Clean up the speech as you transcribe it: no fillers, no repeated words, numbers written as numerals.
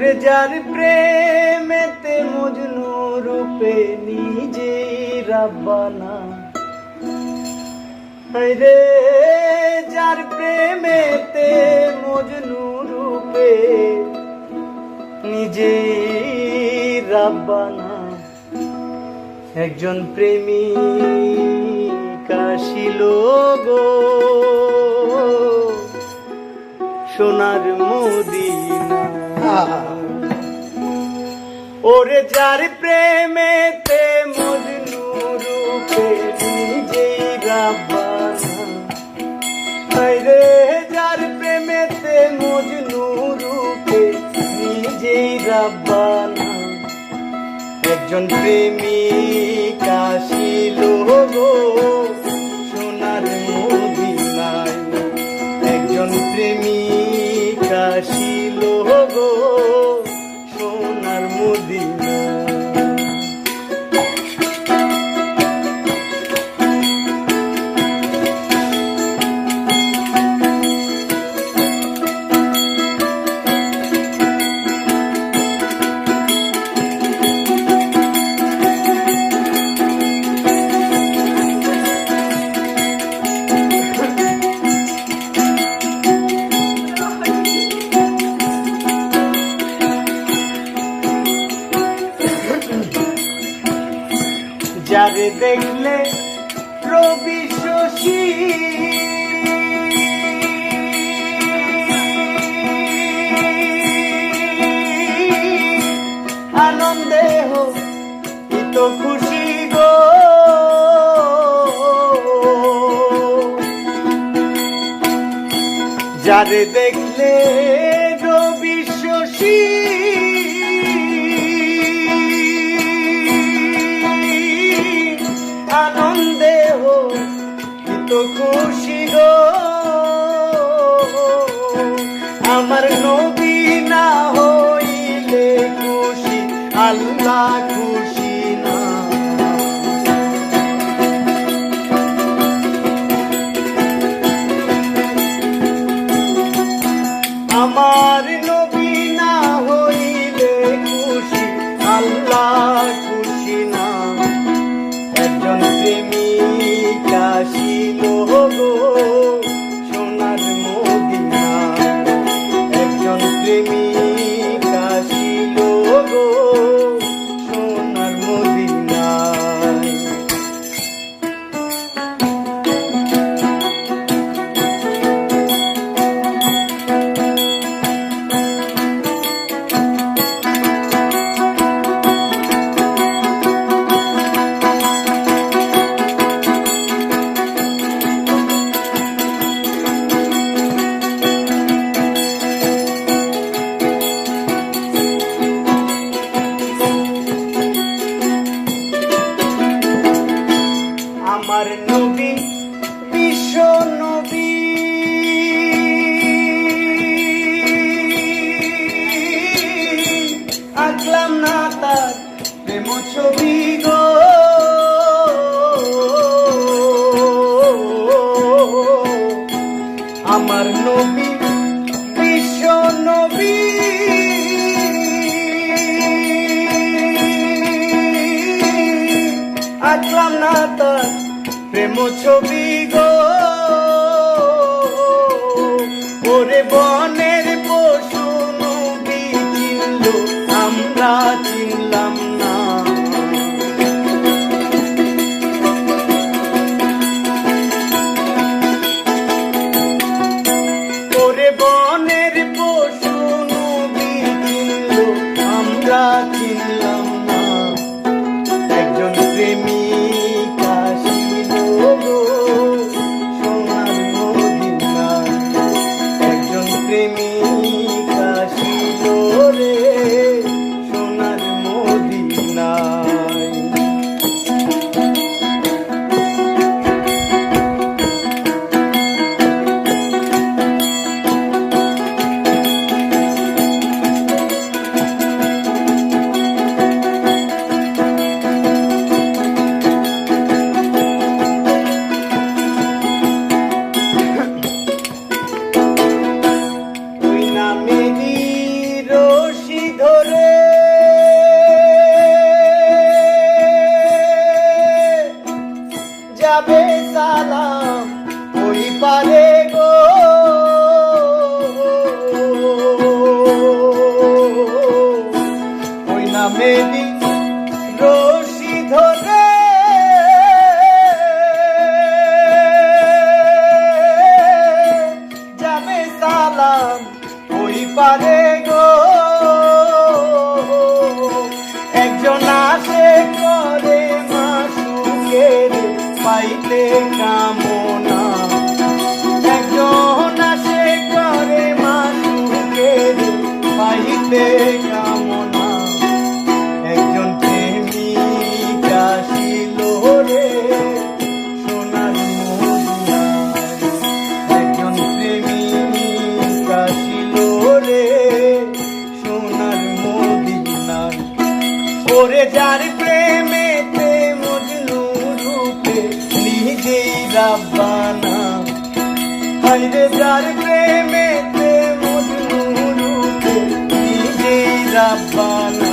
ওরে যার প্রেমেতে মজনু রূপে নিজেই রাব্বানা, রে যার প্রেমেতে মজনু রূপে নিজেই রাব্বানা, একজন প্রেমিক আসিল গো সোনার মদিনা। ওরে যার প্রেমেতে মজনু রূপে নিজেই রাব্বানা, রে যার প্রেমেতে মজনু রূপে নিজেই রাব্বানা, একজন প্রেমিক আসিল গো সোনার মদিনায়, একজন প্রেমিক আসিল গো সোনার মদিনায়। যারে দেখলে রবি শশী আনন্দে হইত খুশি গো, যারে দেখলে রবি শশী আনন্দে হইত খুশি গো, আমার নবী না হইলে খুশি আল্লাহ খুশি না। আমার নবী না হইলে খুশি আল্লাহ খুশি না, একজন প্রেমিক আসিল গো সোনার মদিনা, একজন প্রেমিক আসিল গো সোনার মদিনায়। আমার নবী বিশ্ব নবী, আঁকলাম না তার প্রেম ছবি গো, আমার নবী বিশ্ব নবী, আঁকলাম না তার প্রেম ছবি গো, ওরে বনের পশু নবী চিনল আমরা চিনলাম না, ওরে বনের পশু নবী চিনল আমরা চিনলাম না, একজন প্রেমিক আসিল গো সোনার মদিনায়, একজন পারে গো, একজন আসে করে মাসুকের পাইতে কামনা, একজন আসে করে মাসুকের পাইতে কামনা, একজন প্রেমিক আসিল রে সোনার মদিনায়, একজন প্রেমিক আসিল রে সোনার মদিনায়। ওরে যার প্রেমেতে মজনু রূপে নিজেই রাব্বানা, হায়রে যার প্রেমেতে মজনু রূপে নিজেই রাব্বানা।